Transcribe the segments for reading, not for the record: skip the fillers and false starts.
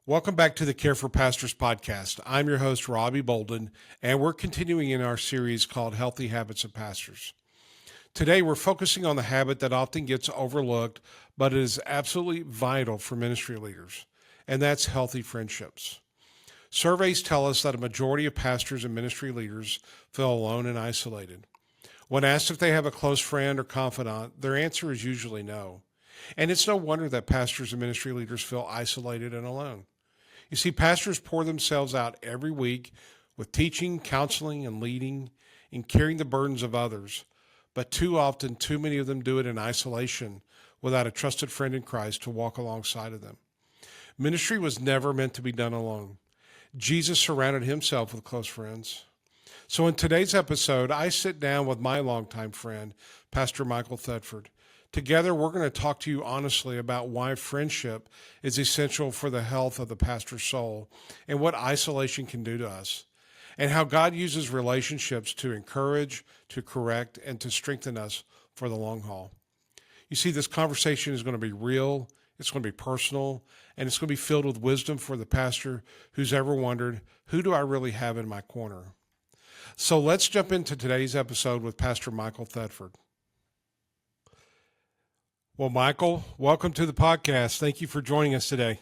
Welcome back to the Care for Pastors podcast. I'm your host, Robbie Bolden, and we're continuing in our series called Healthy Habits of Pastors. Today, we're focusing on the habit that often gets overlooked, but is absolutely vital for ministry leaders, and that's healthy friendships. Surveys tell us that a majority of pastors and ministry leaders feel alone and isolated. When asked if they have a close friend or confidant, their answer is usually no. And it's no wonder that pastors and ministry leaders feel isolated and alone. You see, pastors pour themselves out every week with teaching, counseling, and leading and carrying the burdens of others. But too often, too many of them do it in isolation without a trusted friend in Christ to walk alongside of them. Ministry was never meant to be done alone. Jesus surrounded himself with close friends. So in today's episode, I sit down with my longtime friend, Pastor Michael Thedford. Together, we're going to talk to you honestly about why friendship is essential for the health of the pastor's soul and what isolation can do to us, and how God uses relationships to encourage, to correct, and to strengthen us for the long haul. You see, this conversation is going to be real, it's going to be personal, and it's going to be filled with wisdom for the pastor who's ever wondered, who do I really have in my corner? So let's jump into today's episode with Pastor Michael Thedford. Well, Michael, welcome to the podcast. Thank you for joining us today.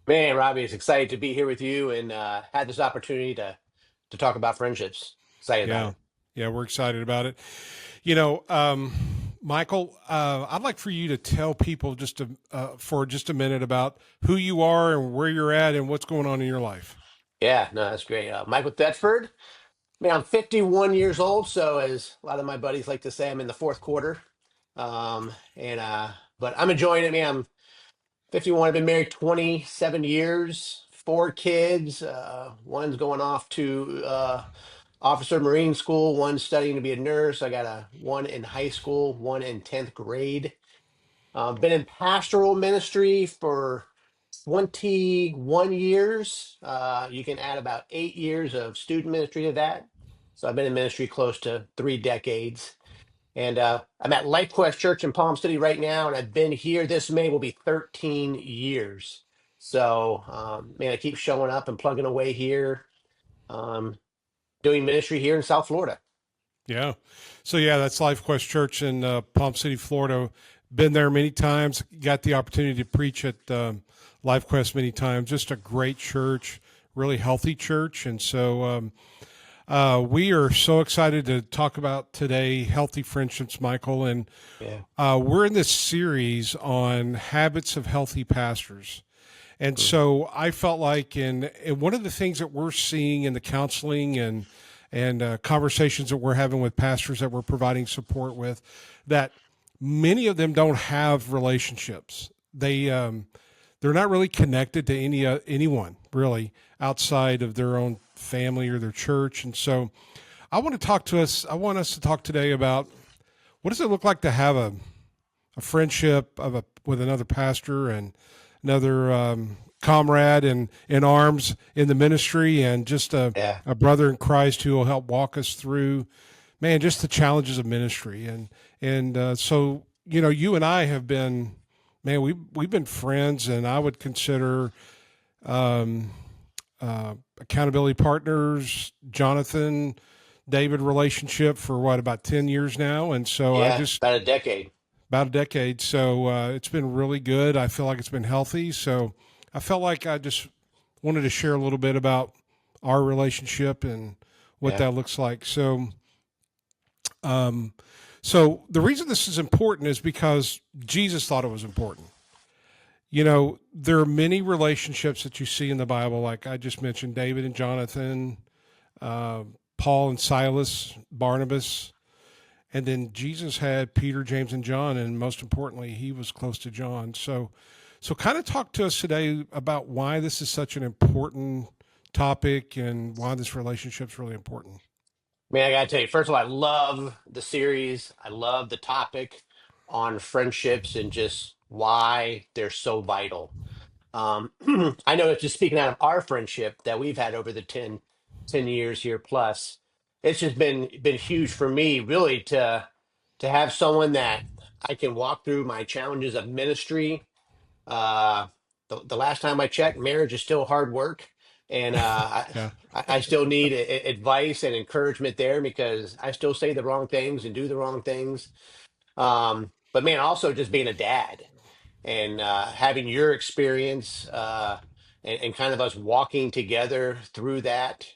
Man, Robbie, it's excited to be here with you and had this opportunity to talk about friendships. Excited about Yeah, it. yeah, we're excited about it. Michael, I'd like for you to tell people for just a minute about who you are and where you're at and what's going on in your life. Yeah, no, that's great. Michael Thedford. Man, I'm 51 years old, so as a lot of my buddies like to say, I'm in the fourth quarter. And but I'm enjoying it, man. I'm 51. I've been married 27 years, four kids. One's going off to officer Marine school, one's studying to be a nurse. I got one in high school, one in 10th grade. Been in pastoral ministry for 21 years. You can add about 8 years of student ministry to that. So I've been in ministry close to 3 decades. And I'm at Life Quest Church in Palm City right now, and I've been here. This May will be 13 years. So, man, I keep showing up and plugging away here, um, doing ministry here in South Florida. Yeah. So, yeah, that's Life Quest Church in Palm City, Florida. Been there many times, got the opportunity to preach at Life Quest many times. Just a great church, really healthy church. And so, we are so excited to talk about today healthy friendships, Michael. And Yeah. we're in this series on habits of healthy pastors. And Mhm. so I felt like, and one of the things that we're seeing in the counseling and conversations that we're having with pastors that we're providing support with, that many of them don't have relationships. They're not really connected to anyone really outside of their own family or their church. And so I want us to talk today about what does it look like to have a friendship with another pastor and another comrade in arms in the ministry, and just Yeah. a brother in Christ who will help walk us through, man, just the challenges of ministry. So you and I have been, man, we've been friends, and I would consider um, accountability partners, Jonathan, David relationship for what, about 10 years now. And so I Yeah. just, About a decade. about a decade. So it's been really good. I feel like it's been healthy. So I felt like I just wanted to share a little bit about our relationship and what Yeah. that looks like. Um, so the reason this is important is because Jesus thought it was important. There are many relationships that you see in the Bible, like I just mentioned, David and Jonathan, uh, Paul and Silas, Barnabas, and then Jesus had Peter, James, and John, and most importantly, he was close to John. So kind of talk to us today about why this is such an important topic and why this relationship is really important. Man, I gotta tell you, first of all, I love the series. I love the topic on friendships and just why they're so vital. I know that just speaking out of our friendship that we've had over the ten years here plus, it's just been huge for me really to have someone that I can walk through my challenges of ministry. the last time I checked, marriage is still hard work, and Yeah. I still need advice and encouragement there because I still say the wrong things and do the wrong things. But man, also just being a dad and having your experience and kind of us walking together through that.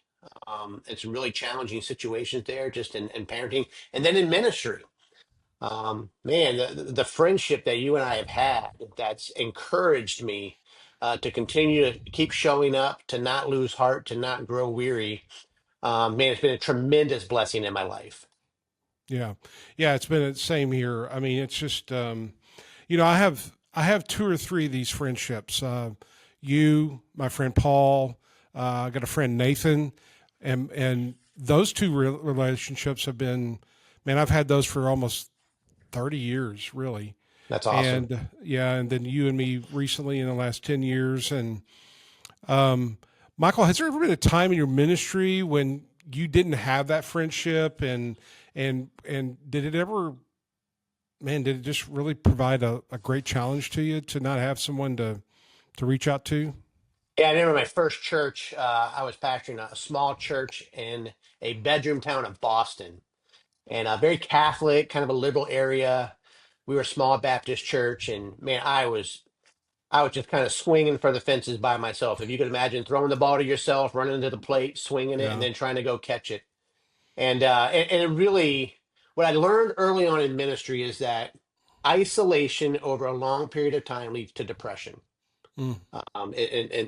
And some really challenging situations there, just in parenting, and then in ministry. Man, the friendship that you and I have had that's encouraged me to continue to keep showing up, to not lose heart, to not grow weary. Man, it's been a tremendous blessing in my life. Yeah. Yeah. It's been the same here. I mean, it's just, I have two or three of these friendships. You, my friend Paul, I got a friend Nathan, and those two relationships have been, man, I've had those for almost 30 years, really. That's awesome. And yeah, and then you and me recently in the last 10 years. And Michael, has there ever been a time in your ministry when you didn't have that friendship, and did it ever, man, did it just really provide a great challenge to you to not have someone to reach out to? Yeah, I remember my first church. I was pastoring a small church in a bedroom town of Boston, and a very Catholic, kind of a liberal area. We were a small Baptist church, and man, I was just kind of swinging for the fences by myself. If you could imagine throwing the ball to yourself, running to the plate, swinging it, and Yeah. then trying to go catch it. And it really, what I learned early on in ministry is that isolation over a long period of time leads to depression. Mm,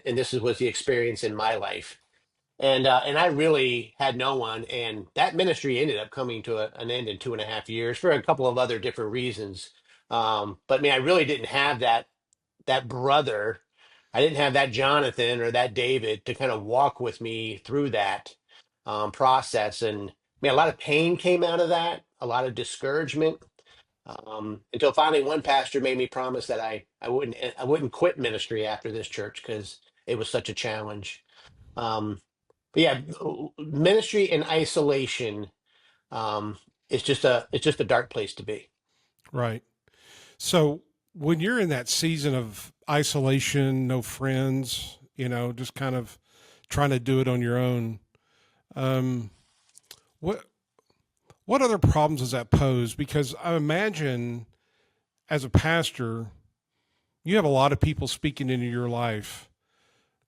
And this was the experience in my life. And I really had no one, and that ministry ended up coming to an end in 2.5 years for a couple of other different reasons. But man, I really didn't have that brother. I didn't have that Jonathan or that David to kind of walk with me through that process. And man, a lot of pain came out of that, a lot of discouragement. Until finally one pastor made me promise that I wouldn't quit ministry after this church because it was such a challenge. But yeah, ministry in isolation um, it's just a dark place to be. right. So when you're in that season of isolation, no friends, just kind of trying to do it on your own, um, what what other problems does that pose? Because I imagine as a pastor, you have a lot of people speaking into your life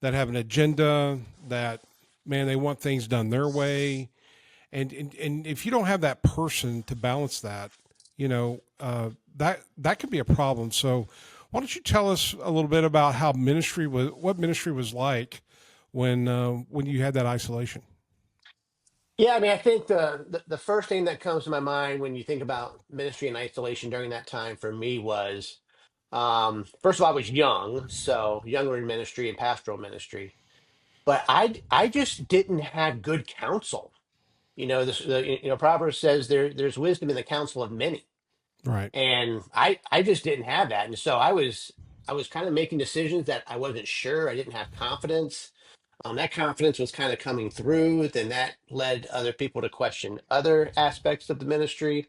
that have an agenda that, man, they want things done their way. And if you don't have that person to balance that, that could be a problem. So why don't you tell us a little bit about how what ministry was like when you had that isolation? Yeah, I mean, I think the first thing that comes to my mind when you think about ministry and isolation during that time for me was, first of all, I was young, so younger in ministry and pastoral ministry, but I just didn't have good counsel. Proverbs says there's wisdom in the counsel of many, Right, and I just didn't have that, and so I was kind of making decisions that I wasn't sure. I didn't have confidence. That confidence was kind of coming through, then that led other people to question other aspects of the ministry.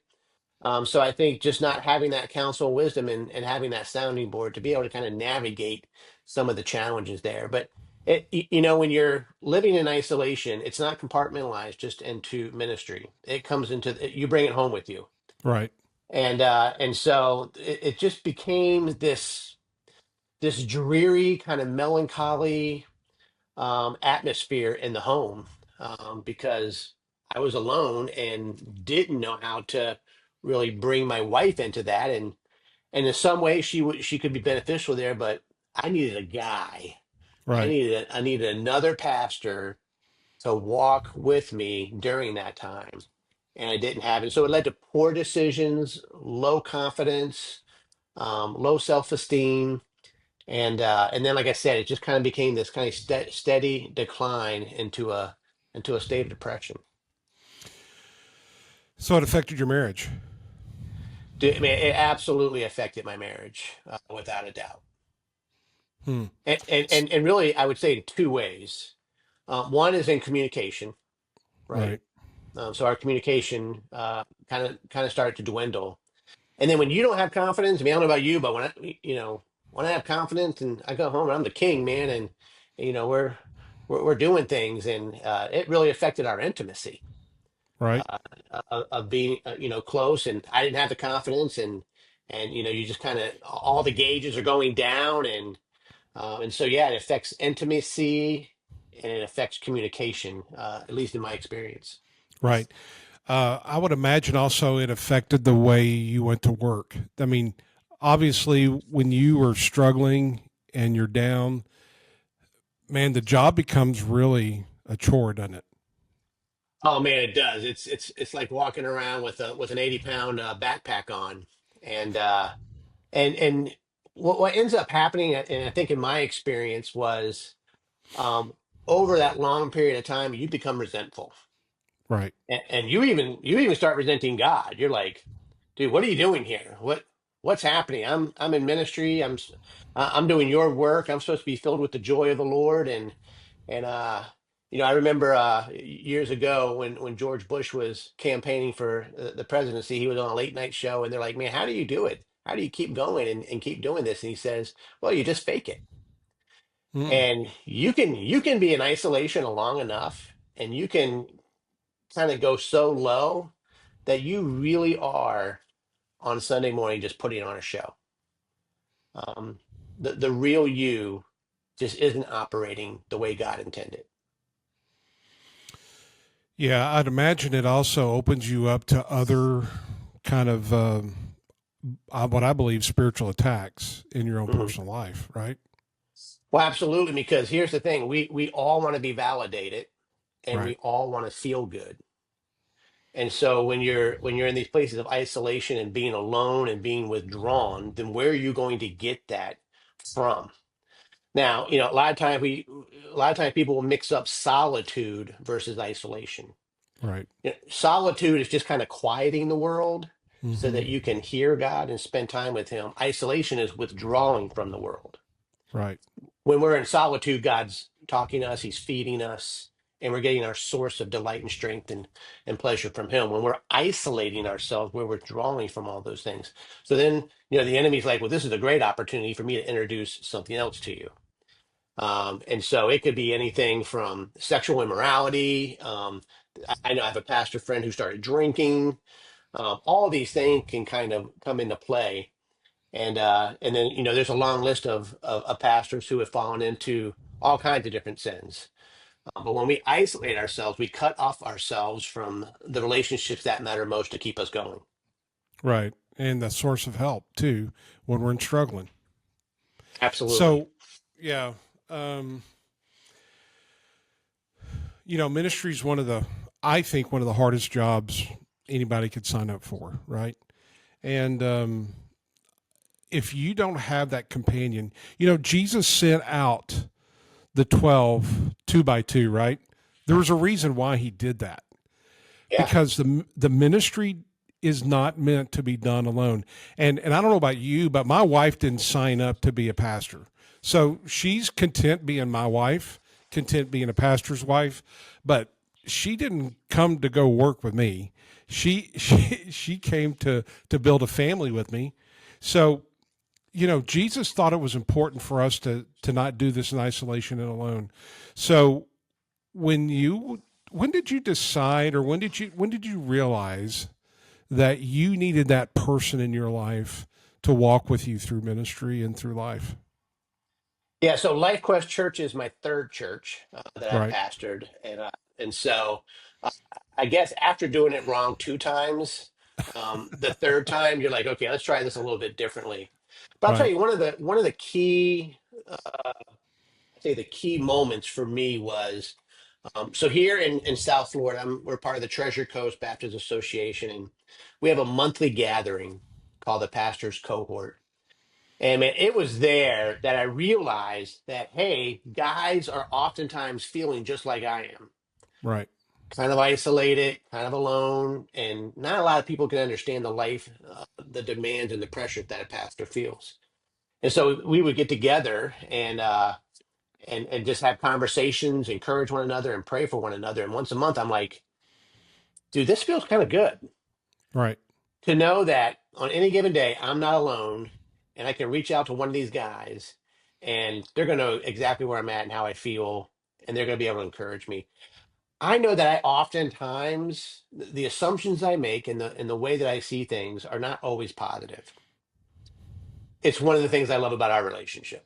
So I think just not having that counsel and wisdom and having that sounding board to be able to kind of navigate some of the challenges there. But when you're living in isolation, it's not compartmentalized just into ministry. It comes into you bring it home with you, right, and so it just became this dreary kind of melancholy atmosphere in the home because I was alone and didn't know how to really bring my wife into that. And in some ways, she could be beneficial there, but I needed a guy. right. I needed another pastor to walk with me during that time, and I didn't have it. So it led to poor decisions, low confidence, low self esteem, and then, like I said, it just kind of became this kind of steady decline into a state of depression. So it affected your marriage. I mean, it absolutely affected my marriage, without a doubt. Hmm. And really, I would say in two ways. One is in communication, right? Right. So our communication kind of started to dwindle. And then when you don't have confidence, I mean, I don't know about you, but when I, when I have confidence and I go home and I'm the king, man, and we're doing things, and it really affected our intimacy Right. uh, of being close, and I didn't have the confidence, and you just kind of all the gauges are going down, and so yeah, it affects intimacy and it affects communication, at least in my experience. Right. I would imagine also it affected the way you went to work. I mean, obviously, when you were struggling and you're down, man, the job becomes really a chore, doesn't it? Oh man, it does. It's like walking around with a with an 80 pound backpack on, and and what ends up happening, and I think in my experience was um, over that long period of time, you become resentful, Right. and you even start resenting God. You're like, dude, what are you doing here? What's happening? I'm in ministry. I'm doing your work. I'm supposed to be filled with the joy of the Lord, and I remember years ago when George Bush was campaigning for the presidency, he was on a late night show, and they're like, "Man, how do you do it? How do you keep going and keep doing this?" And he says, "Well, you just fake it, Mm. and you can be in isolation long enough, and you can kind of go so low that you really are on Sunday morning just putting on a show. Um, the real you just isn't operating the way God intended." Yeah, I'd imagine it also opens you up to other kind of what I believe spiritual attacks in your own Mhm. personal life, right? Well, absolutely, because here's the thing: we all want to be validated, and we Right. all want to feel good. And so when you're in these places of isolation and being alone and being withdrawn, then where are you going to get that from? Now, a lot of times people will mix up solitude versus isolation. Right. Solitude is just kind of quieting the world so Mm-hmm. that you can hear God and spend time with Him. Isolation is withdrawing from the world. Right. When we're in solitude, God's talking to us, He's feeding us, and we're getting our source of delight and strength and pleasure from Him. When we're isolating ourselves, we're withdrawing from all those things. So then, the enemy's like, well, this is a great opportunity for me to introduce something else to you. And so it could be anything from sexual immorality. I know I have a pastor friend who started drinking. All these things can kind of come into play, and then there's a long list of pastors who have fallen into all kinds of different sins. But when we isolate ourselves, we cut off ourselves from the relationships that matter most to keep us going. Right. And the source of help too when we're in struggling. Absolutely. So, yeah, um, ministry is I think, one of the hardest jobs anybody could sign up for, right? And if you don't have that companion, Jesus sent out the 12 two by two, right? There was a reason why he did that, Yeah. because the ministry is not meant to be done alone. And I don't know about you, but my wife didn't sign up to be a pastor. So she's content being my wife, content being a pastor's wife, but she didn't come to go work with me. She came to build a family with me. So, Jesus thought it was important for us to not do this in isolation and alone. So when you when did you decide, or when did you realize that you needed that person in your life to walk with you through ministry and through life? Yeah. So Life Quest Church is my third church that I've Right. pastored, and so uh, I guess after doing it wrong two times, the third time you're like, okay, let's try this a little bit differently. But I'll tell Right. you one of the key, I say the key moments for me was so here in South Florida, we're part of the Treasure Coast Baptist Association, and we have a monthly gathering called the Pastors Cohort. And man, it was there that I realized that, hey, guys are oftentimes feeling just like I am, Right. kind of isolated, kind of alone, and not a lot of people can understand the life, the demands and the pressure that a pastor feels. And so we would get together and just have conversations, encourage one another, and pray for one another. And once a month, I'm like, dude, this feels kind of good Right. to know that on any given day, I'm not alone, and I can reach out to one of these guys, and they're going to know exactly where I'm at and how I feel, and they're going to be able to encourage me. I know that I oftentimes the assumptions I make and the way that I see things are not always positive. It's one of the things I love about our relationship.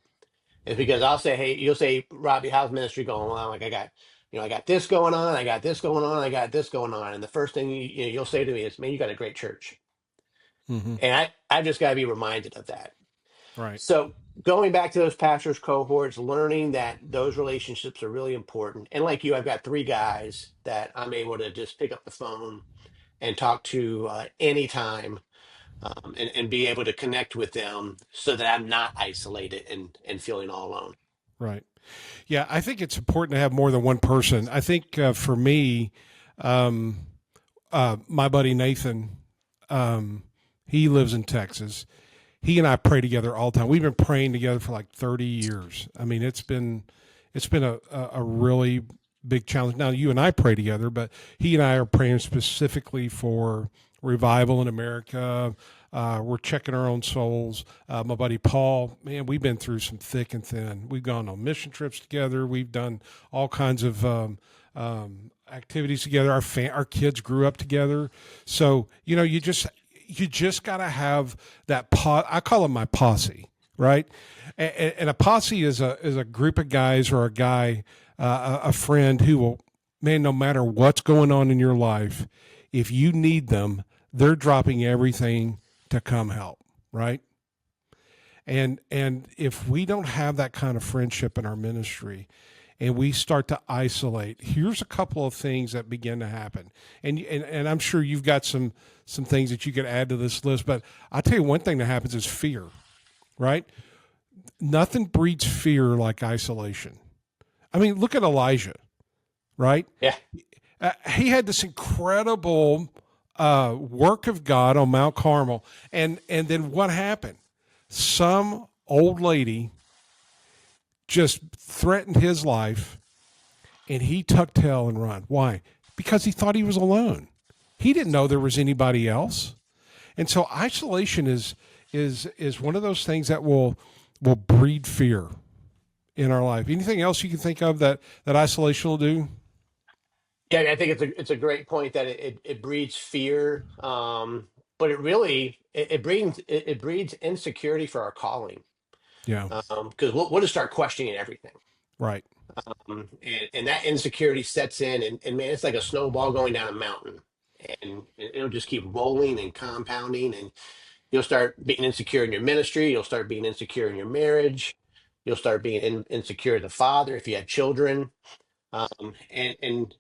Is because I'll say, hey, you'll say, Robbie, how's ministry going? Well, I'm like, I got this going on, I got this going on, I got this going on. And the first thing you'll say to me is, man, you got a great church. Hmm. And I just got to be reminded of that. Right. So going back to those pastors cohorts, learning that those relationships are really important. And like you, I've got three guys that I'm able to just pick up the phone and talk to anytime, and be able to connect with them so that I'm not isolated and feeling all alone. Right. Yeah, I think it's important to have more than one person. I think for me, um, my buddy Nathan, um, he lives in Texas. He and I pray together all the time. We've been praying together for like 30 years. I mean, it's been a really big challenge. Now you and I pray together, but he and I are praying specifically for revival in America. We're checking our own souls. My buddy Paul, man, we've been through some thick and thin. We've gone on mission trips together. We've done all kinds of activities together. Our kids grew up together. So you just got to have that I call it my posse, right? And a posse is a group of guys or a guy, a friend who will, man, no matter what's going on in your life, if you need them, they're dropping everything to come help, right? And if we don't have that kind of friendship in our ministry, and we start to isolate, here's a couple of things that begin to happen. And I'm sure you've got some things that you could add to this list, but I'll tell you one thing that happens is fear, right? Nothing breeds fear like isolation. I mean, look at Elijah, right? Yeah. He had this incredible work of God on Mount Carmel, and then what happened? Some old lady just threatened his life, and he tucked tail and run. Why? Because he thought he was alone. He didn't know there was anybody else. And so isolation is one of those things that will breed fear in our life. Anything else you can think of that isolation will do? Yeah, I think it's a great point that it breeds fear, but it breeds insecurity for our calling, Yeah. because we'll just start questioning everything, Right. and that insecurity sets in, and man, it's like a snowball going down a mountain, and it'll just keep rolling and compounding, and you'll start being insecure in your ministry, you'll start being insecure in your marriage, you'll start being insecure as a father if you had children. And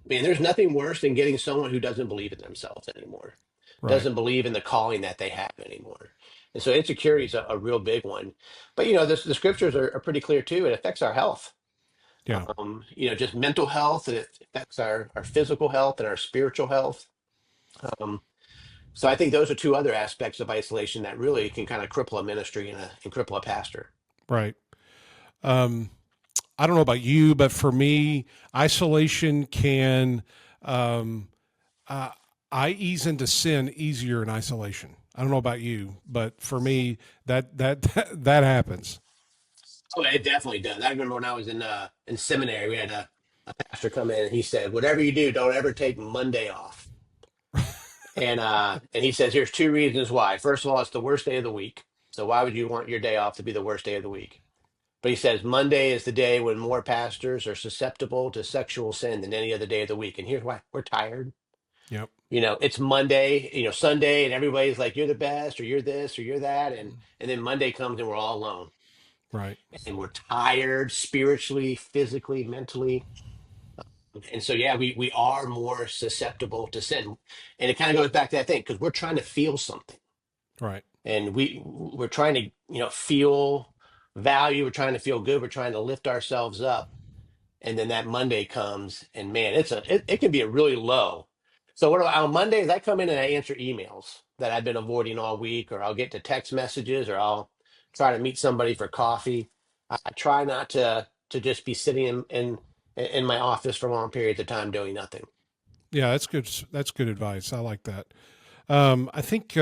man, there's nothing worse than getting someone who doesn't believe in themselves anymore, Right. doesn't believe in the calling that they have anymore. And so insecurity is a real big one. But the scriptures are pretty clear too. It affects our health. Yeah. Just mental health, and it affects our physical health and our spiritual health. Um, so I think those are two other aspects of isolation that really can kind of cripple a ministry and cripple a pastor. Right. Um, I don't know about you, but for me, isolation can. Um, uh, I ease into sin easier in isolation. I don't know about you, but for me, that happens. Oh, it definitely does. I remember when I was in seminary, we had a pastor come in and he said, "Whatever you do, don't ever take Monday off." And he says, "Here's two reasons why. First of all, it's the worst day of the week. So why would you want your day off to be the worst day of the week?" But he says Monday is the day when more pastors are susceptible to sexual sin than any other day of the week. And here's why: we're tired. Yep. It's Monday, Sunday, and everybody's like, "You're the best," or "You're this," or "You're that," and then Monday comes and we're all alone Right. and we're tired spiritually, physically, mentally. And so, yeah, we are more susceptible to sin. And it kind of goes back to that thing because we're trying to feel something, Right. and we're trying to, feel value. We're trying to feel good. We're trying to lift ourselves up. And then that Monday comes, and man, it can be a really low. So on Mondays, I come in and I answer emails that I've been avoiding all week, or I'll get to text messages, or I'll try to meet somebody for coffee. I try not to just be sitting in my office for long periods of time doing nothing. Yeah, that's good. That's good advice. I like that. I think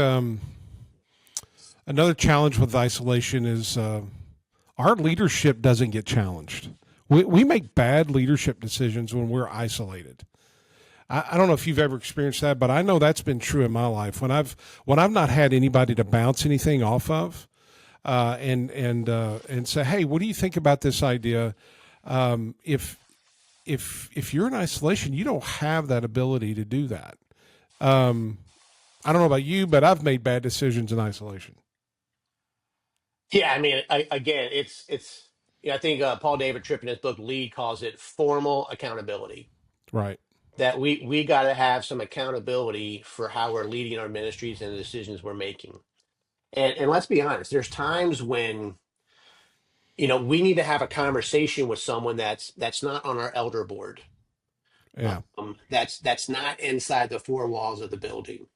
Another challenge with isolation is our leadership doesn't get challenged. We make bad leadership decisions when we're isolated. I don't know if you've ever experienced that, but I know that's been true in my life. When I've not had anybody to bounce anything off of, and say, hey, what do you think about this idea? If you're in isolation, you don't have that ability to do that. Um, I don't know about you, but I've made bad decisions in isolation. Yeah, I mean, again, it's I think Paul David Tripp in his book Lead calls it formal accountability. Right. That we got to have some accountability for how we're leading our ministries and the decisions we're making. And let's be honest, there's times when we need to have a conversation with someone that's not on our elder board, Yeah. that's not inside the four walls of the building.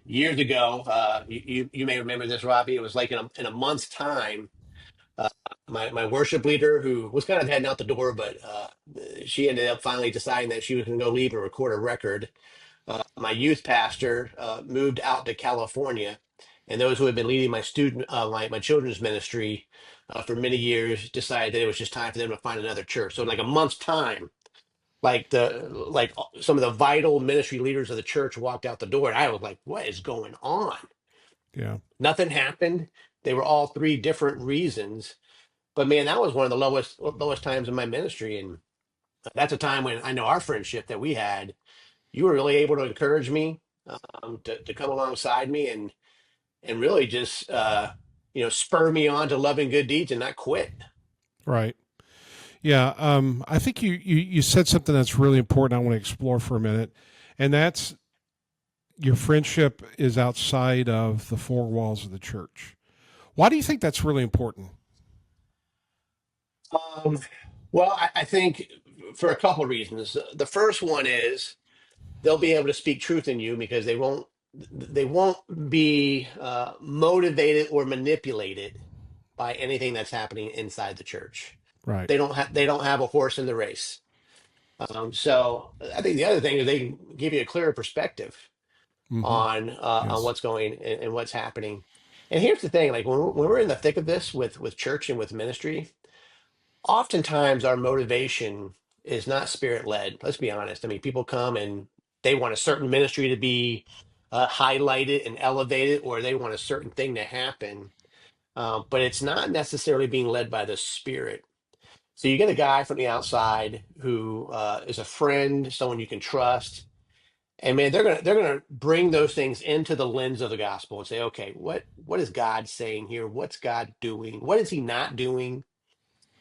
Years ago, you may remember this, Robbie. It was like in a month's time. Uh, my worship leader, who was kind of heading out the door, but she ended up finally deciding that she was going to go leave and record a record. My youth pastor moved out to California, and those who had been leading my my children's ministry for many years decided that it was just time for them to find another church. So in like a month's time, like some of the vital ministry leaders of the church walked out the door, and I was like, "What is going on?" Yeah. Nothing happened. They were all three different reasons, but man, that was one of the lowest times in my ministry, and that's a time when I know our friendship that we had. You were really able to encourage me to come alongside me and really just spur me on to loving good deeds and not quit. Right. Yeah. I think you said something that's really important. I want to explore for a minute, and that's your friendship is outside of the four walls of the church. Why do you think that's really important? Um, well, I think for a couple of reasons. The first one is they'll be able to speak truth in you because they won't be motivated or manipulated by anything that's happening inside the church. Right. They don't have a horse in the race. So I think the other thing is they can give you a clearer perspective Mm-hmm. on Yes. what's going and what's happening. And here's the thing: like when we're in the thick of this with church and with ministry, oftentimes our motivation is not spirit led. Let's be honest. I mean, people come and they want a certain ministry to be highlighted and elevated, or they want a certain thing to happen, but it's not necessarily being led by the spirit. So you get a guy from the outside who is a friend, someone you can trust, and man, they're gonna bring those things into the lens of the gospel and say, okay, what is God saying here? What's God doing? What is He not doing?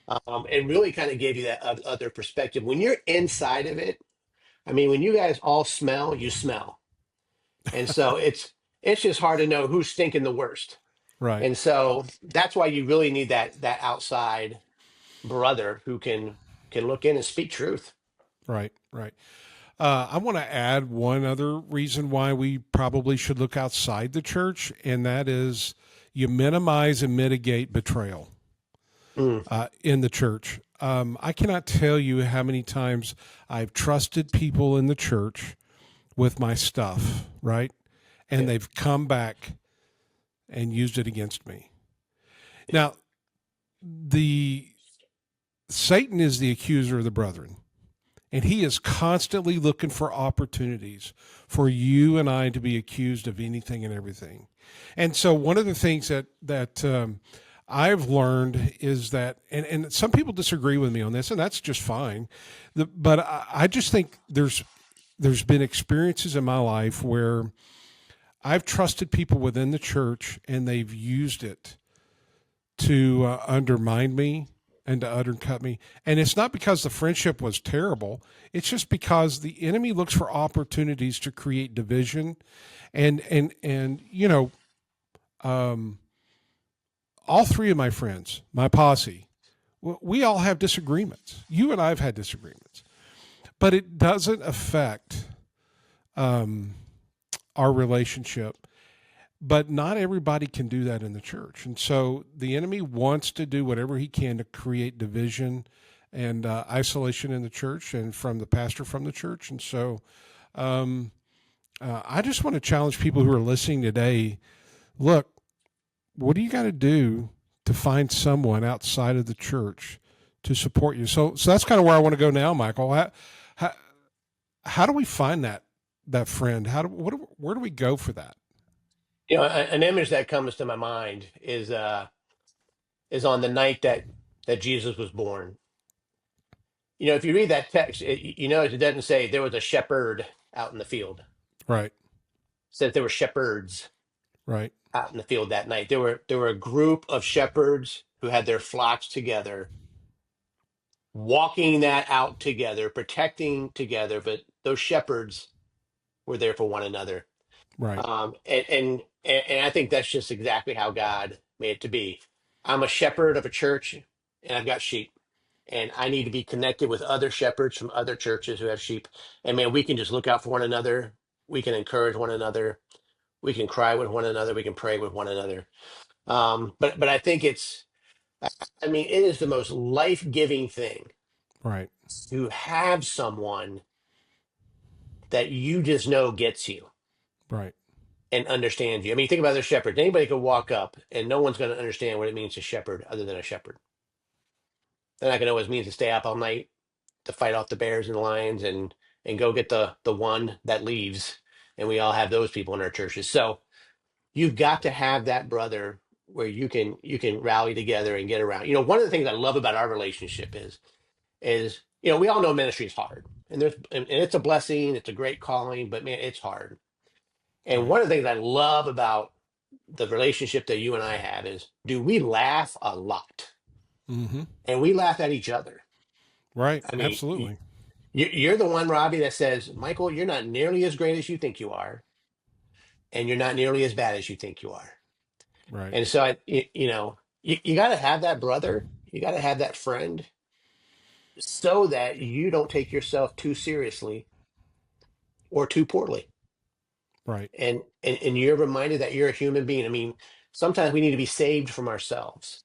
And really kind of give you that other perspective. When you're inside of it, I mean, when you guys all smell, you smell, and so it's just hard to know who's stinking the worst. Right. And so that's why you really need that outside brother who can look in and speak truth. Right. Right. I want to add one other reason why we probably should look outside the church, and that is you minimize and mitigate betrayal Mm, in the church. I cannot tell you how many times I've trusted people in the church with my stuff, right? And yeah, they've come back and used it against me. yeah, Now, the Satan is the accuser of the brethren. And he is constantly looking for opportunities for you and I to be accused of anything and everything. And so one of the things that I've learned is that, and some people disagree with me on this, and that's just fine. But I just think there's been experiences in my life where I've trusted people within the church, and they've used it to undermine me and to undercut me. And it's not because the friendship was terrible. It's just because the enemy looks for opportunities to create division. And um, all three of my friends, my posse, we all have disagreements. You and I have had disagreements, but it doesn't affect um, our relationship. But not everybody can do that in the church. And so the enemy wants to do whatever he can to create division and isolation in the church and from the pastor from the church. And so I just want to challenge people who are listening today. Look, what do you got to do to find someone outside of the church to support you? So that's kind of where I want to go now, Michael. How, how do we find that friend? Where do we go for that? You know, an image that comes to my mind is on the night that Jesus was born. You know, if you read that text, you know it doesn't say there was a shepherd out in the field. It Right, says there were shepherds right, out in the field that night. There were a group of shepherds who had their flocks together, walking that out together, protecting together. But those shepherds were there for one another. right, And I think that's just exactly how God made it to be. I'm a shepherd of a church, and I've got sheep, and I need to be connected with other shepherds from other churches who have sheep. And man, we can just look out for one another. We can encourage one another. We can cry with one another. We can pray with one another. But I think I mean, it is the most life-giving thing right, to have someone that you just know gets you right, and understands you. I mean, think about the shepherd. Anybody could walk up and no one's going to understand what it means to shepherd other than a shepherd. They're not going to know what it means to stay up all night to fight off the bears and the lions and go get the one that leaves. And we all have those people in our churches. So you've got to have that brother where you can rally together and get around. You know, one of the things I love about our relationship is you know we all know ministry is hard and and it's a blessing, it's a great calling, but man, it's hard. And right. one of the things I love about the relationship that you and I have is, do we laugh a lot? Mm-hmm. And we laugh at each other. Right, I mean, absolutely. you're the one, Robbie, that says, Michael, you're not nearly as great as you think you are, and you're not nearly as bad as you think you are. Right, And so, you know, you got to have that brother, you got to have that friend, so that you don't take yourself too seriously or too poorly. right, And you're reminded that you're a human being. I mean, sometimes we need to be saved from ourselves.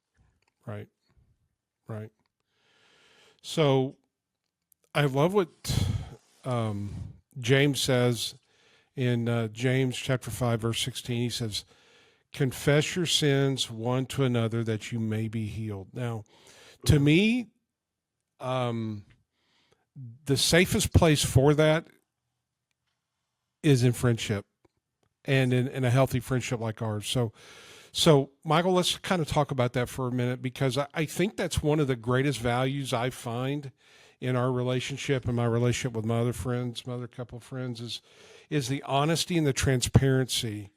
right, right. So I love what um, James says in James chapter 5, verse 16. He says, confess your sins one to another that you may be healed. Now, to Mhm. me, um, the safest place for that is in friendship and in a healthy friendship like ours. So Michael, let's kind of talk about that for a minute because I think that's one of the greatest values I find in our relationship and my relationship with my other friends, my other couple of friends is the honesty and the transparency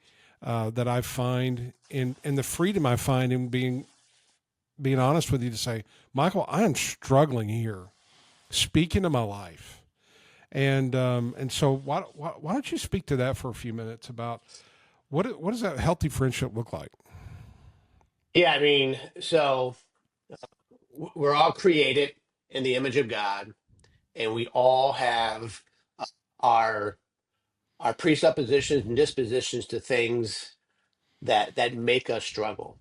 that I find in the freedom I find in being honest with you to say, Michael, I am struggling here. Speak into my life. And so why don't you speak to that for a few minutes about what does that healthy friendship look like? Yeah, I mean, so we're all created in the image of God, and we all have our our presuppositions and dispositions to things that make us struggle.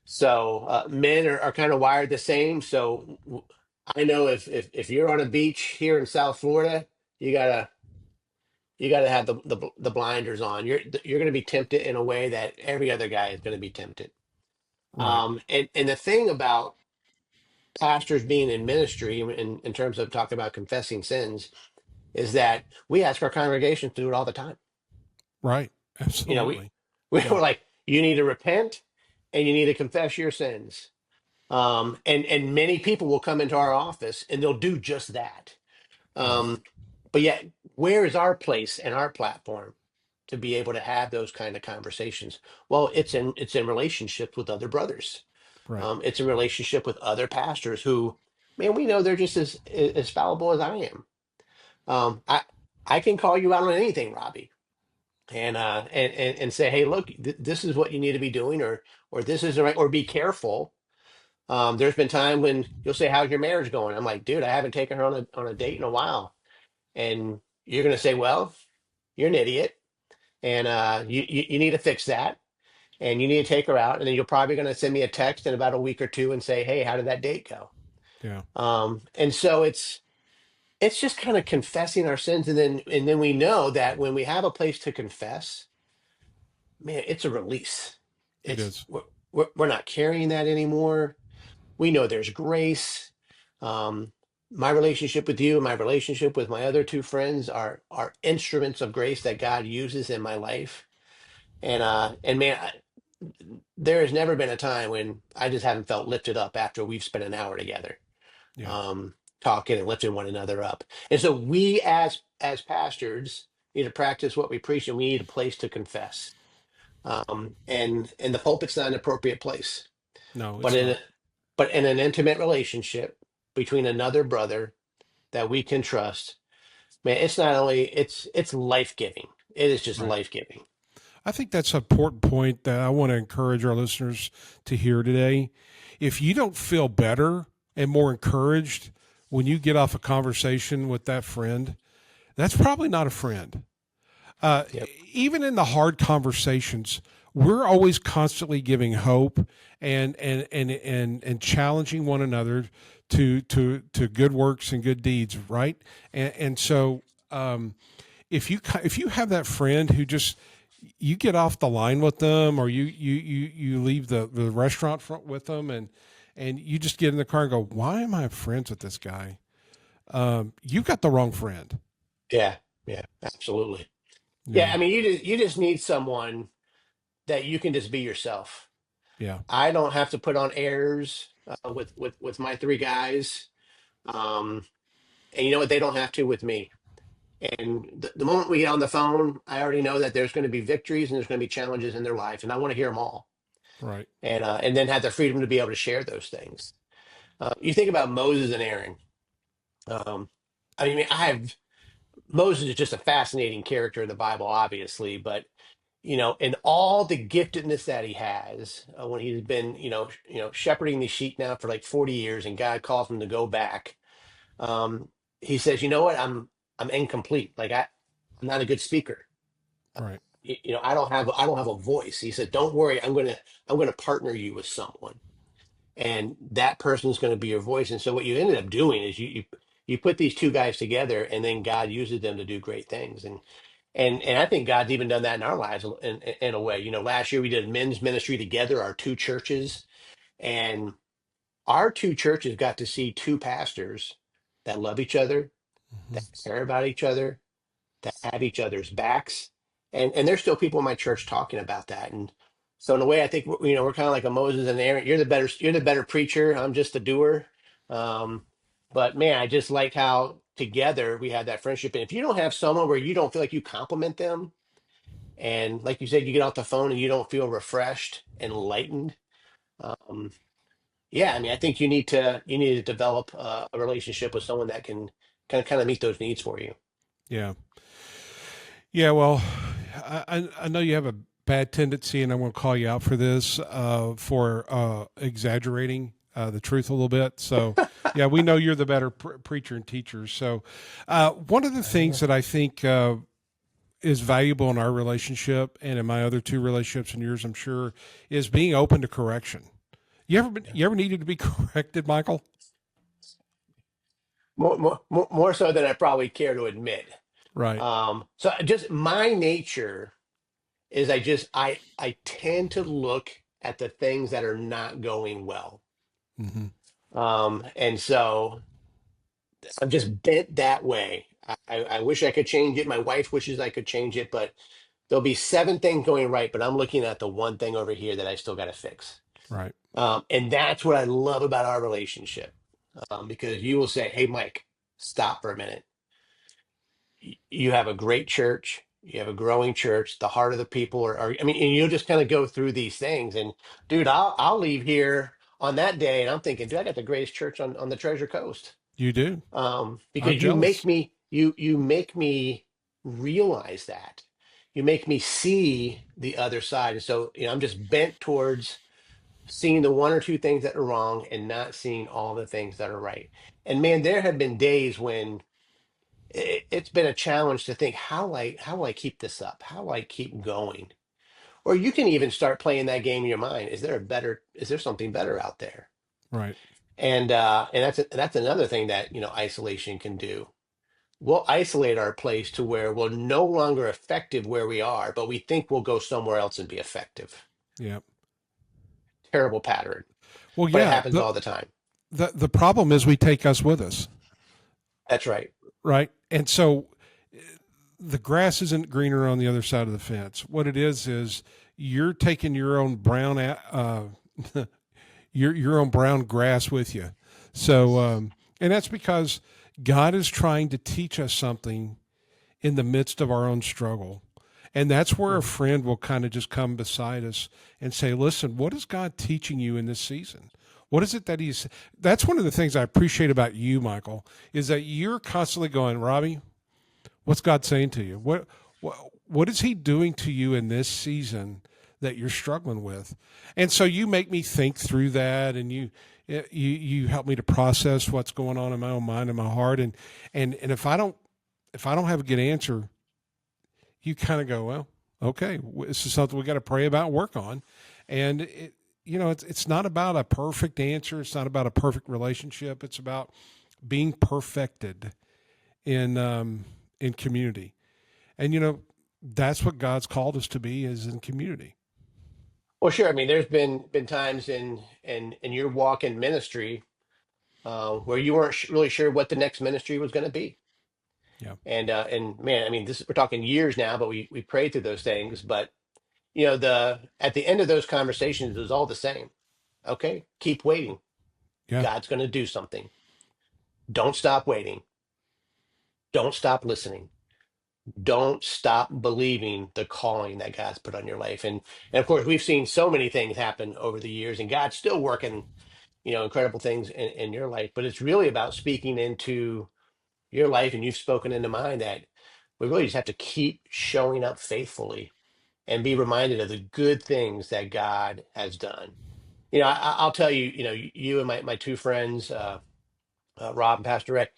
So men are kind of wired the same. So I know if you're on a beach here in South Florida, you gotta you gotta have the blinders on. You're gonna be tempted in a way that every other guy is gonna be tempted. Right. And the thing about pastors being in ministry in terms of talking about confessing sins is that we ask our congregations to do it all the time. Right. You know, we Absolutely. we Yeah. were like, you need to repent and you need to confess your sins. And many people will come into our office and they'll do just that. Right. Um, but yet, where is our place and our platform to be able to have those kind of conversations? Well, it's in relationships with other brothers. Right. It's a relationship with other pastors who, man, we know they're just as fallible as I am. I can call you out on anything, Robbie, and say, hey, look, this is what you need to be doing, or this isn't right, or be careful. There's been time when you'll say, how's your marriage going? I'm like, dude, I haven't taken her on a date in a while, and you're gonna say, well, you're an idiot, and you need to fix that. And you need to take her out, and then you're probably going to send me a text in about a week or two and say, "Hey, how did that date go?" Yeah. And so it's just kind of confessing our sins, and then we know that when we have a place to confess, man, it's a release. It It's is. we're not carrying that anymore. We know there's grace. Um, my relationship with you and my relationship with my other two friends are instruments of grace that God uses in my life. And man, there has never been a time when I just haven't felt lifted up after we've spent an hour together, Yeah. um, talking and lifting one another up. And so we as pastors need to practice what we preach, and we need a place to confess. And the pulpit's not an appropriate place, No, but it's not. in an intimate relationship between another brother that we can trust, man, it's not only it's life giving. It is just Right. life giving. I think that's an important point that I want to encourage our listeners to hear today. If you don't feel better and more encouraged when you get off a conversation with that friend, that's probably not a friend. Uh, Yep. Even in the hard conversations, we're always constantly giving hope and challenging one another to good works and good deeds, right? And so if you have that friend who just you get off the line with them, or you leave the restaurant front with them, and you just get in the car and go, why am I friends with this guy? You've got the wrong friend. Yeah. Yeah. Absolutely. Yeah. Yeah. I mean, you just need someone that you can just be yourself. Yeah. I don't have to put on airs with my three guys. Um, and you know what? They don't have to with me. And the moment we get on the phone, I already know that there's going to be victories and there's going to be challenges in their life, and I want to hear them all, Right. and then have the freedom to be able to share those things. You think about Moses and Aaron. Um, I mean, Moses is just a fascinating character in the Bible, obviously, but in all the giftedness that he has, when he's been, shepherding these sheep now for like 40 years, and God calls him to go back. Um, he says, "You know what? I'm incomplete. Like I'm not a good speaker. Right. I don't have a voice." He said, "Don't worry. I'm gonna partner you with someone, and that person's going to be your voice." And so what you ended up doing is you put these two guys together, and then God uses them to do great things. And I think God's even done that in our lives in a way. Last year we did men's ministry together, our two churches, and our two churches got to see two pastors that love each other, Hmm. that care about each other, that have each other's backs. And there's still people in my church talking about that. And so in a way, I think we're kind of like a Moses and Aaron. You're the better preacher. I'm just the doer. Um, but man, I just like how together we had that friendship. And if you don't have someone where you don't feel like you compliment them, and like you said, you get off the phone and you don't feel refreshed and enlightened. Um, yeah, I mean, I think you need to develop a relationship with someone that can kind of meet those needs for you. Yeah. Yeah. Well, I know you have a bad tendency, and I'm going to call you out for this, for exaggerating the truth a little bit. So, yeah, we know you're the better preacher and teacher. So, one of the things that I think is valuable in our relationship and in my other two relationships and yours, I'm sure, is being open to correction. You ever needed to be corrected, Michael? More so than I probably care to admit. Right. So just my nature is I tend to look at the things that are not going well. Hmm. And so I'm just bent that way. I wish I could change it. My wife wishes I could change it, but there'll be seven things going right, but I'm looking at the one thing over here that I still got to fix. Right. And that's what I love about our relationship, because you will say, "Hey, Mike, stop for a minute. You have a great church. You have a growing church. The heart of the people I mean, and you'll just kind of go through these things. And dude, I'll leave here on that day, and I'm thinking, dude, I got the greatest church on the Treasure Coast." You do. I'm Because jealous. you make me realize that. You make me see the other side. And so, I'm just bent towards seeing the one or two things that are wrong and not seeing all the things that are right. And man, there have been days when it's been a challenge to think, how will I keep this up? How will I keep going? Or you can even start playing that game in your mind. Is there something better out there? Right. And that's another thing that, isolation can do. We'll isolate our place to where we're no longer effective where we are, but we think we'll go somewhere else and be effective. Yeah. terrible pattern, Well, but it yeah. happens all the time. The problem is we take us with us, That's right. right? And so the grass isn't greener on the other side of the fence. What it is you're taking your own your own brown grass with you. So, and that's because God is trying to teach us something in the midst of our own struggle. And that's where a Mhm. friend will kind of just come beside us and say, listen, what is God teaching you in this season? What is it that he's, that's one of the things I appreciate about you, Michael, is that you're constantly going, Robbie, what's God saying to you? What, what is he doing to you in this season that you're struggling with? And so you make me think through that, and you help me to process what's going on in my own mind and my heart. And if I don't have a good answer, you kind of go, well, okay, this is something we got to pray about and work on. And it's not about a perfect answer. It's not about a perfect relationship. It's about being perfected in community. And that's what God's called us to be, is in community. Well, sure. I mean, there's been times in your walk in ministry where you weren't really sure what the next ministry was going to be. Yeah, And man, I mean, this we're talking years now, but we prayed through those things. But you know, the at the end of those conversations, it was all the same. Okay, keep waiting. yeah, God's going to do something. Don't stop waiting. Don't stop listening. Don't stop believing the calling that God's put on your life. And of course, we've seen so many things happen over the years, and God's still working, incredible things in your life. But it's really about speaking into your life, and you've spoken into mine, that we really just have to keep showing up faithfully and be reminded of the good things that God has done. I'll tell you, you and my two friends, Rob and Pastor Rick,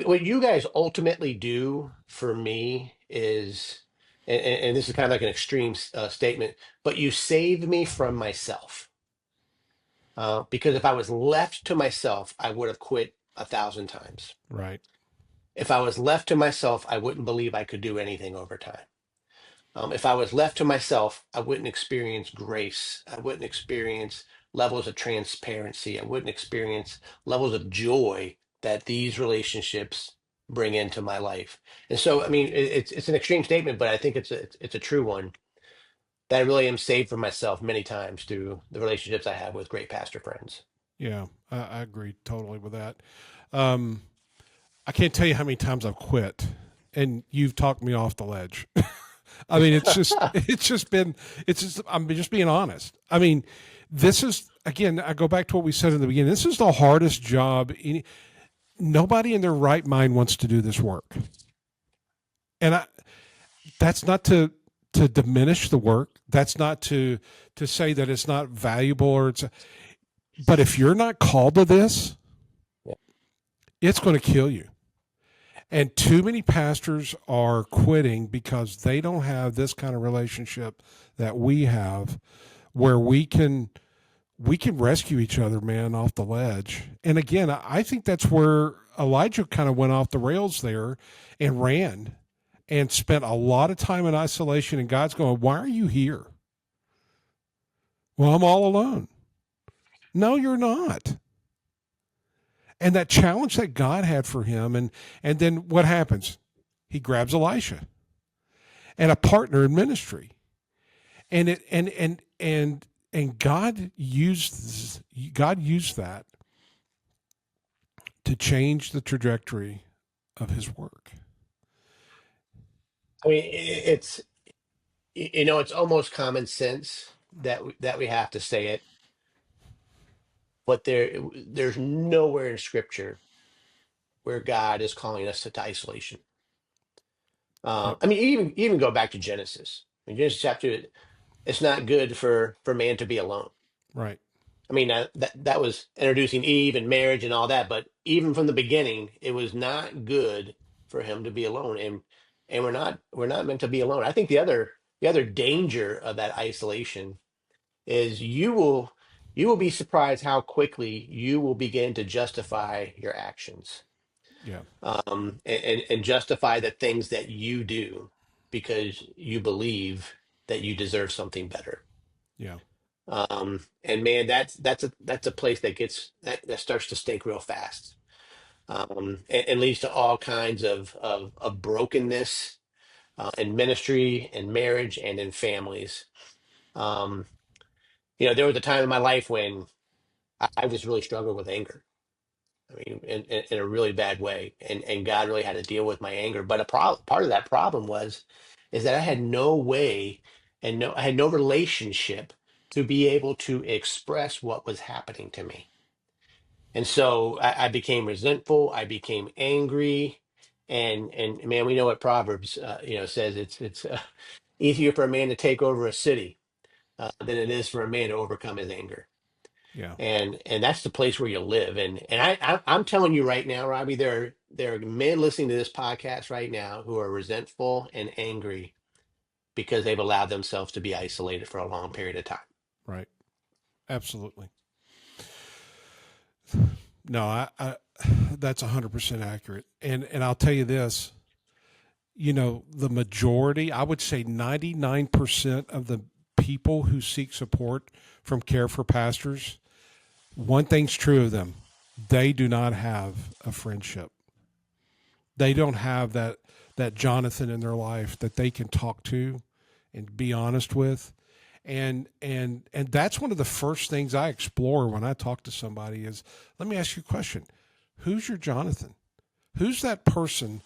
what you guys ultimately do for me is, and this is kind of like an extreme statement, but you save me from myself. Because if I was left to myself, I would have quit 1,000 times. right. If I was left to myself, I wouldn't believe I could do anything over time. If I was left to myself, I wouldn't experience grace. I wouldn't experience levels of transparency. I wouldn't experience levels of joy that these relationships bring into my life. And so, I mean, it's an extreme statement, but I think it's a true one, that I really am saved from myself many times through the relationships I have with great pastor friends. Yeah, I agree totally with that. Um, I can't tell you how many times I've quit, and you've talked me off the ledge. I mean, I'm just being honest. I mean, this is, again, I go back to what we said in the beginning. This is the hardest job. Nobody in their right mind wants to do this work. And that's not to diminish the work. That's not to say that it's not valuable but if you're not called to this, Yeah. it's going to kill you. And too many pastors are quitting because they don't have this kind of relationship that we have, where we can rescue each other, man, off the ledge. And again, I think that's where Elijah kind of went off the rails there and ran and spent a lot of time in isolation. And God's going, "Why are you here?" "Well, I'm all alone." "No, you're not." And that challenge that God had for him, and then what happens? He grabs Elisha and a partner in ministry, and it and God used that to change the trajectory of his work. I mean, it's almost common sense that we have to say it, but there's nowhere in Scripture where God is calling us to isolation. Yep. I mean, even go back to Genesis. In Genesis chapter, it's not good for man to be alone. Right. I mean, that was introducing Eve and marriage and all that, but even from the beginning, it was not good for him to be alone, and we're not meant to be alone. I think the other danger of that isolation is you will be surprised how quickly you will begin to justify your actions, Yeah. and justify the things that you do because you believe that you deserve something better. Yeah. And man, that's a place that that starts to stink real fast, and leads to all kinds of brokenness in ministry and marriage and in families. Um, there was a time in my life when I just really struggled with anger. I mean, in a really bad way, and God really had to deal with my anger. But part of that problem is that I had no way, and I had no relationship to be able to express what was happening to me. And so I became resentful. I became angry, and man, we know what Proverbs says. It's easier for a man to take over a city than it is for a man to overcome his anger. Yeah. And that's the place where you live. I'm telling you right now, Robbie, there are men listening to this podcast right now who are resentful and angry because they've allowed themselves to be isolated for a long period of time. Right. Absolutely. No, I that's 100% accurate. And I'll tell you this, the majority, I would say 99% of the people who seek support from Care for Pastors, one thing's true of them. They do not have a friendship. They don't have that Jonathan in their life that they can talk to and be honest with. And that's one of the first things I explore when I talk to somebody is, let me ask you a question. Who's your Jonathan? Who's that person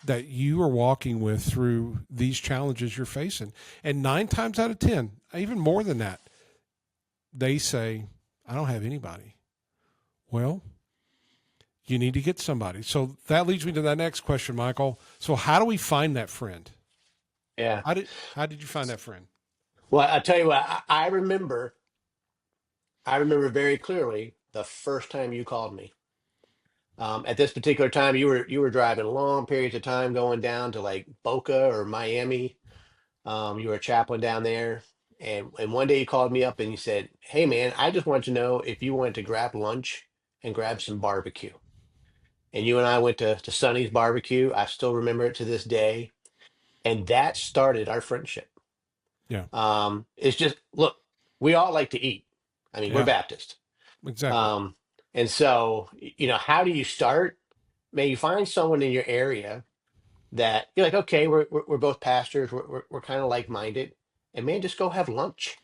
that you are walking with through these challenges you're facing? And 9 times out of 10, even more than that, they say, I don't have anybody. Well, you need to get somebody. So that leads me to that next question, Michael. So how do we find that friend? Yeah. How did you find that friend? Well, I tell you what, I remember very clearly the first time you called me. At this particular time, you were driving long periods of time going down to like Boca or Miami. You were a chaplain down there, and one day you called me up and you said, "Hey, man, I just wanted to know if you wanted to grab lunch and grab some barbecue." And you and I went to Sonny's barbecue. I still remember it to this day, and that started our friendship. Yeah. It's just look, we all like to eat. I mean, we're Yeah. Baptist. Exactly. Um, and so, how do you start? May you find someone in your area that you're like, okay, we're both pastors, we're kind of like minded, and man, just go have lunch.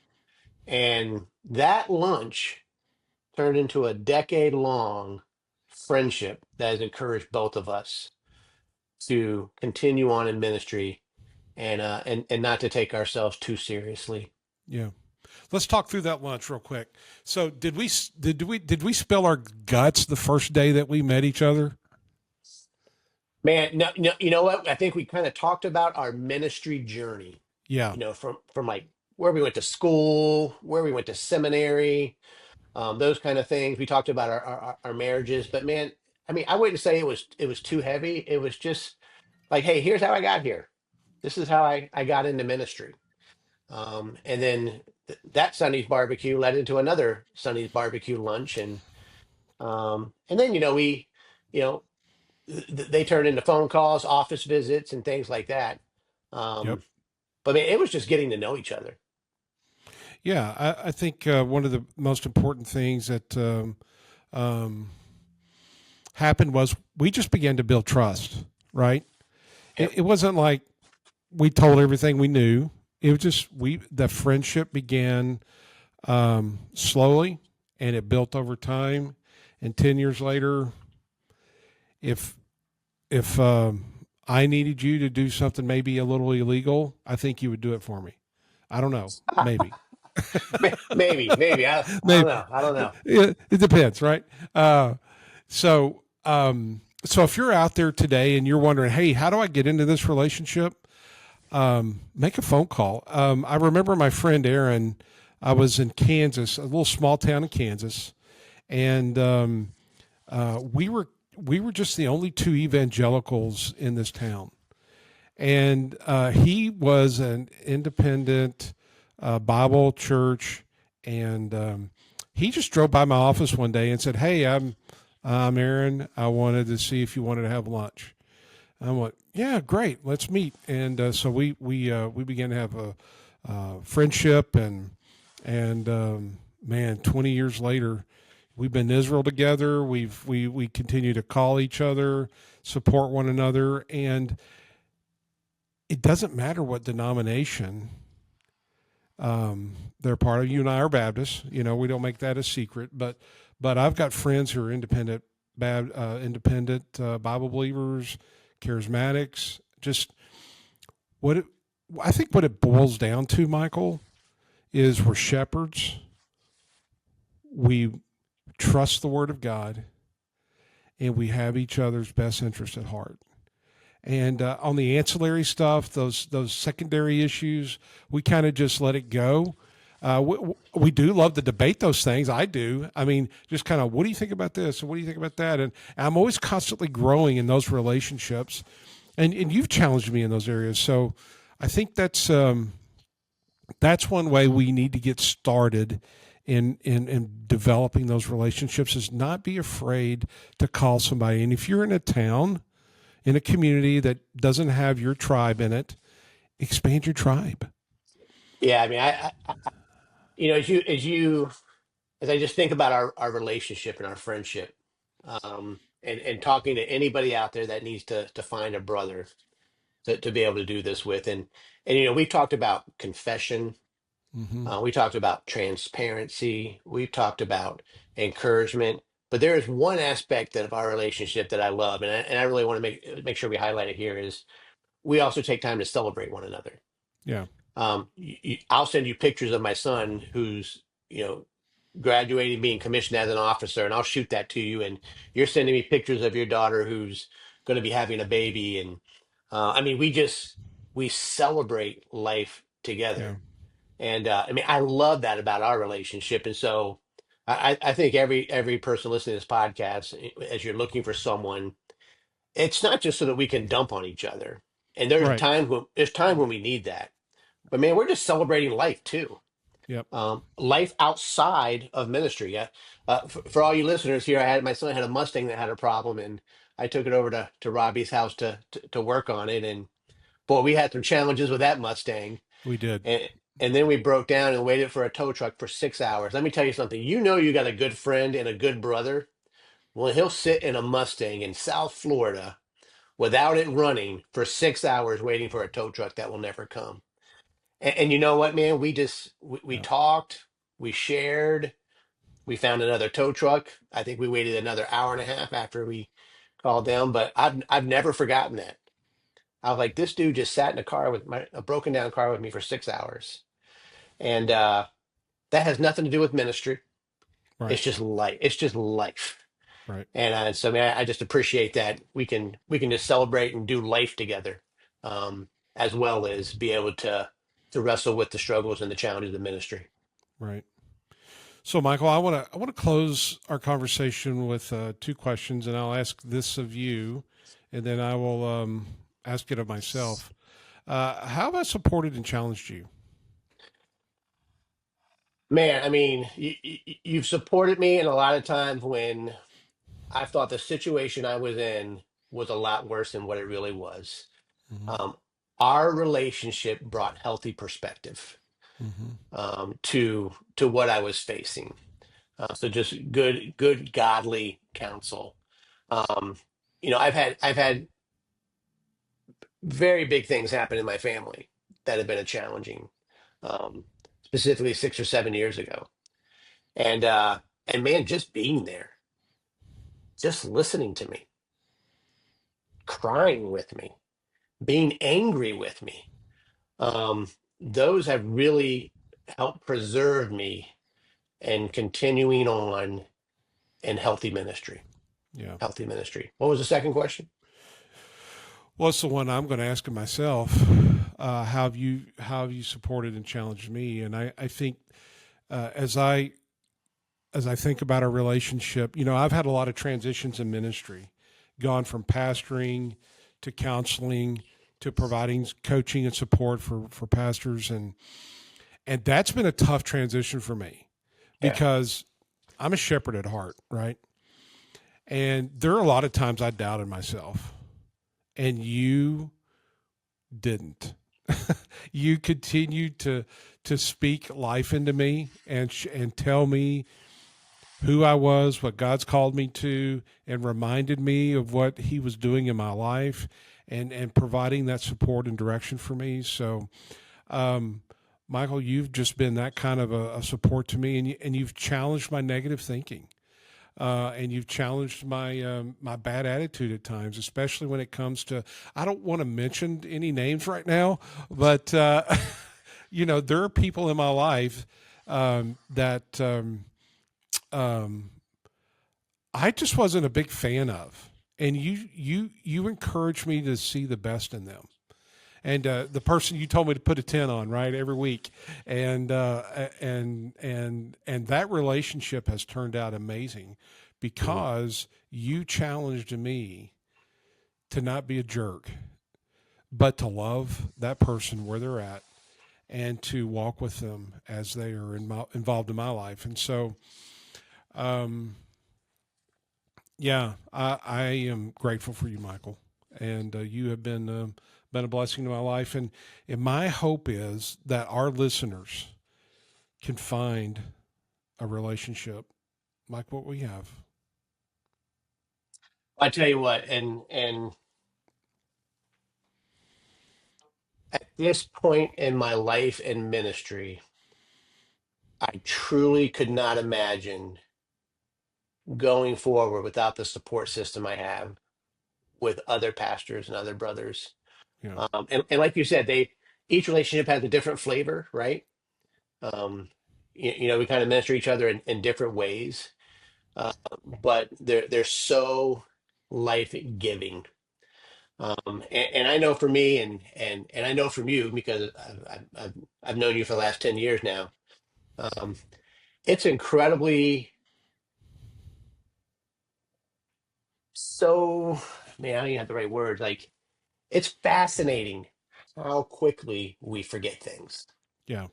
And that lunch turned into a decade long friendship that has encouraged both of us to continue on in ministry and not to take ourselves too seriously. Yeah. Let's talk through that lunch real quick. So did we spill our guts the first day that we met each other? Man, no, no, you know what? I think we kind of talked about our ministry journey, Yeah. from like where we went to school, where we went to seminary, those kind of things. We talked about our marriages, but man, I mean, I wouldn't say it was too heavy. It was just like, hey, here's how I got here. This is how I got into ministry. And then that Sunny's barbecue led into another Sunny's barbecue lunch, and then you know they turned into phone calls, office visits, and things like that. Yep. Um, but man, it was just getting to know each other. Yeah. I think one of the most important things that um, happened was we just began to build trust, right? Yep. It wasn't like we told everything we knew. It was just the friendship began slowly, and it built over time. And 10 years later, if if I needed you to do something maybe a little illegal, I think you would do it for me. I don't know, maybe, Maybe I don't maybe know. I don't know. it depends, right? So if you're out there today and you're wondering, hey, how do I get into this relationship? Make a phone call. I remember my friend Aaron. I was in Kansas, a little small town in Kansas, and we were just the only two evangelicals in this town. And he was an independent Bible church, and he just drove by my office one day and said, "Hey, I'm Aaron. I wanted to see if you wanted to have lunch." I went, "Yeah, great. Let's meet." And so we began to have a friendship, and And man, 20 years later, we've been in Israel together. We continue to call each other, support one another, and it doesn't matter what denomination they're part of. You and I are Baptists. You know, we don't make that a secret, but I've got friends who are independent Bible believers, charismatics. Just what it, I think what it boils down to, Michael, is we're shepherds. We trust the Word of God, and we have each other's best interest at heart. And on the ancillary stuff, those secondary issues, we kind of just let it go. We do love to debate those things. I do. I mean, just kind of, what do you think about this? And what do you think about that? And I'm always constantly growing in those relationships. And you've challenged me in those areas. So I think that's one way we need to get started in developing those relationships is not be afraid to call somebody. And if you're in a town, in a community that doesn't have your tribe in it, expand your tribe. Yeah, I mean, you know, as I just think about our relationship and our friendship, and talking to anybody out there that needs to find a brother to be able to do this with, and you know, we've talked about confession, Mm-hmm. we talked about transparency, we've talked about encouragement, but there is one aspect of our relationship that I love, and I really want to make sure we highlight it here is we also take time to celebrate one another. Yeah. I'll send you pictures of my son who's, you know, graduating, being commissioned as an officer, and I'll shoot that to you. And you're sending me pictures of your daughter who's going to be having a baby. And I mean, we celebrate life Yeah. together. And I mean, I love that about our relationship. And so I think every person listening to this podcast, as you're looking for someone, it's not just so that we can dump on each other. And Right. there's time when we need that. But man, we're just celebrating life too, Yep. life outside of ministry. Yeah. For all you listeners here, my son had a Mustang that had a problem, and I took it over to Robbie's house to work on it. And boy, we had some challenges with that Mustang, We did. and then we broke down and waited for a tow truck for 6 hours. Let me tell you something. You know, you got a good friend and a good brother. Well, he'll sit in a Mustang in South Florida without it running for 6 hours waiting for a tow truck that will never come. And you know what, man? We Yeah. talked, we shared, we found another tow truck. I think we waited another hour and a half after we called them, but I've never forgotten that. I was like, this dude just sat in a broken down car with me for 6 hours, and that has nothing to do with ministry. Right. It's just life. It's just life. Right. And so, man, I just appreciate that we can just celebrate and do life together, as well as be able to wrestle with the struggles and the challenges of ministry. Right. So, Michael, I want to close our conversation with two questions, and I'll ask this of you, and then I will ask it of myself. How have I supported and challenged you? Man, I mean, you've supported me, and a lot of times when I thought the situation I was in was a lot worse than what it really was. Mm-hmm. Um, our relationship brought healthy perspective, Mm-hmm. to what I was facing. So just good godly counsel. Um, you know, I've had very big things happen in my family that have been a challenging, um, specifically 6 or 7 years ago, and and man, just being there, just listening to me, crying with me, being angry with me, um, those have really helped preserve me and continuing on in healthy ministry. Yeah. Healthy ministry. What was the second question? Well, it's the one I'm going to ask of myself. How have you supported and challenged me? And I think as I think about our relationship, you know, I've had a lot of transitions in ministry, gone from pastoring to counseling to providing coaching and support for pastors, and that's been a tough transition for me Yeah. because I'm a shepherd at heart, right? And there are a lot of times I doubted myself, and you didn't. You continued to speak life into me and tell me who I was, what God's called me to, and reminded me of what He was doing in my life, and providing that support and direction for me. So, um, Michael, you've just been that kind of a support to me, and you've challenged my negative thinking. And you've challenged my bad attitude at times, especially when it comes to. I don't want to mention any names right now, but there are people in my life that I just wasn't a big fan of, and you encouraged me to see the best in them. And the person you told me to put a 10 on, right, every week, and that relationship has turned out amazing Mm. because you challenged me to not be a jerk, but to love that person where they're at and to walk with them as they are involved in my life. And so, um, yeah, I am grateful for you, Michael, and you have been a blessing to my life. And my hope is that our listeners can find a relationship like what we have. I tell you what, and at this point in my life and ministry, I truly could not imagine going forward without the support system I have with other pastors and other brothers. Yeah, And like you said, they each relationship has a different flavor, right? Um, we kind of minister each other in different ways, uh, but they're so life giving. And I know for me, and I know from you because I've known you for the last 10 years now. Um, it's incredibly so. Man, I don't even have the right words. Like it's fascinating how quickly we forget things. yeah,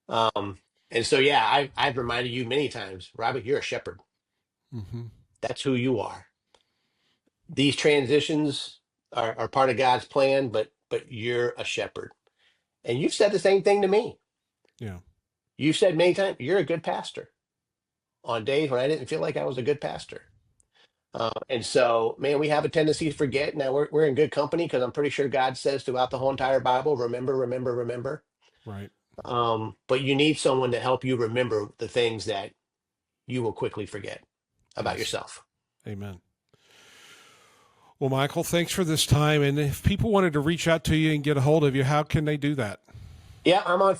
Um, and so, yeah, I've reminded you many times, Robert, you're a shepherd. hmm, That's who you are. These transitions are part of God's plan, but you're a shepherd. And you've said the same thing to me. yeah. You've said many times, you're a good pastor on days when I didn't feel like I was a good pastor. And so, man, we have a tendency to forget. Now we're in good company because I'm pretty sure God says throughout the whole entire Bible, remember, remember, remember. Right. But you need someone to help you remember the things that you will quickly forget about Yes. yourself. Amen. Well, Michael, thanks for this time. And if people wanted to reach out to you and get a hold of you, how can they do that? Yeah, I'm on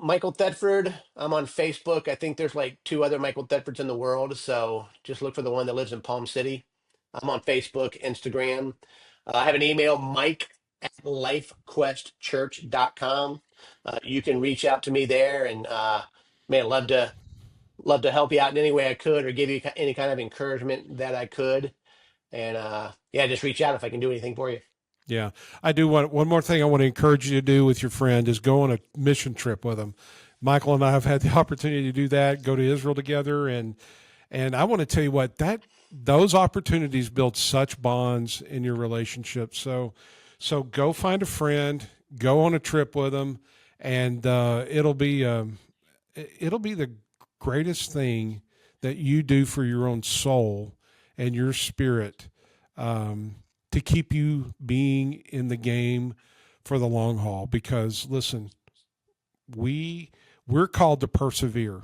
Michael Thedford. I'm on Facebook. I think there's like two other Michael Thedfords in the world, so just look for the one that lives in Palm City. I'm on Facebook, Instagram. I have an email, mike@lifequestchurch.com. You can reach out to me there, and man, love to help you out in any way I could, or give you any kind of encouragement that I could. And yeah, just reach out if I can do anything for you. Yeah, I do want one more thing I want to encourage you to do with your friend is go on a mission trip with him. Michael and I have had the opportunity to do that, go to Israel together, and I want to tell you what that those opportunities build such bonds in your relationship. So go find a friend, go on a trip with them, and it'll be the greatest thing that you do for your own soul and your spirit, um, to keep you being in the game for the long haul. Because listen, we we're called to persevere.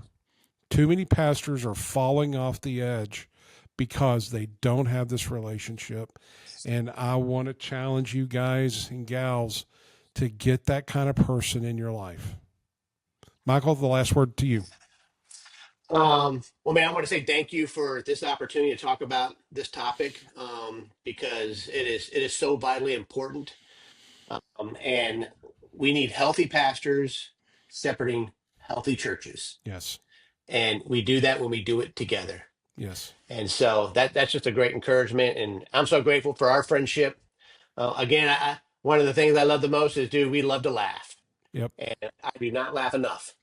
Too many pastors are falling off the edge because they don't have this relationship. And I want to challenge you guys and gals to get that kind of person in your life. Michael, the last word to you. Well, man, I want to say thank you for this opportunity to talk about this topic, because it is so vitally important. And we need healthy pastors shepherding healthy churches, Yes. and we do that when we do it together. Yes. And so that's just a great encouragement, and I'm so grateful for our friendship. Again, one of the things I love the most is, dude, we love to laugh, Yep. and I do not laugh enough.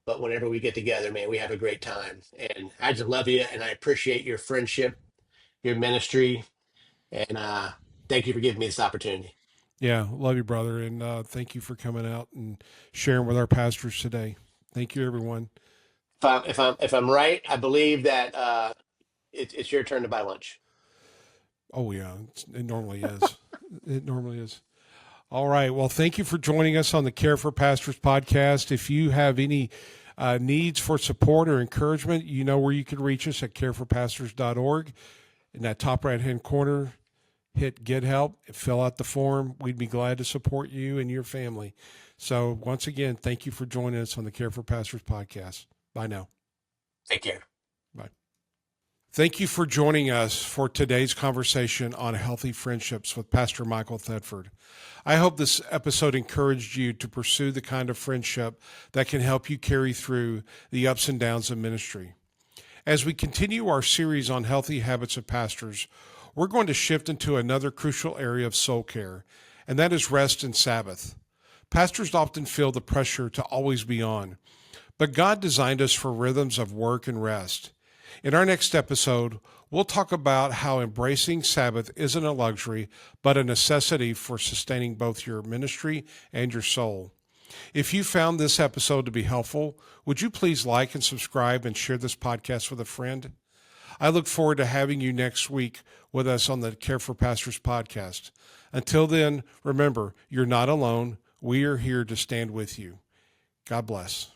But whenever we get together, man, we have a great time. And I just love you, and I appreciate your friendship, your ministry, and thank you for giving me this opportunity. Yeah, love you, brother, and thank you for coming out and sharing with our pastors today. Thank you, everyone. If I'm right, I believe that it's your turn to buy lunch. Oh yeah, it normally is. It normally is. All right. Well, thank you for joining us on the Care for Pastors podcast. If you have any needs for support or encouragement, you know where you can reach us at careforpastors.org. In that top right hand corner, hit Get Help, fill out the form. We'd be glad to support you and your family. So, once again, thank you for joining us on the Care for Pastors podcast. Bye now. Take care. Bye. Thank you for joining us for today's conversation on healthy friendships with Pastor Michael Thedford. I hope this episode encouraged you to pursue the kind of friendship that can help you carry through the ups and downs of ministry. As we continue our series on healthy habits of pastors, we're going to shift into another crucial area of soul care, and that is rest and Sabbath. Pastors often feel the pressure to always be on, but God designed us for rhythms of work and rest. In our next episode, we'll talk about how embracing Sabbath isn't a luxury, but a necessity for sustaining both your ministry and your soul. If you found this episode to be helpful, would you please like and subscribe and share this podcast with a friend? I look forward to having you next week with us on the Care for Pastors podcast. Until then, remember, you're not alone. We are here to stand with you. God bless.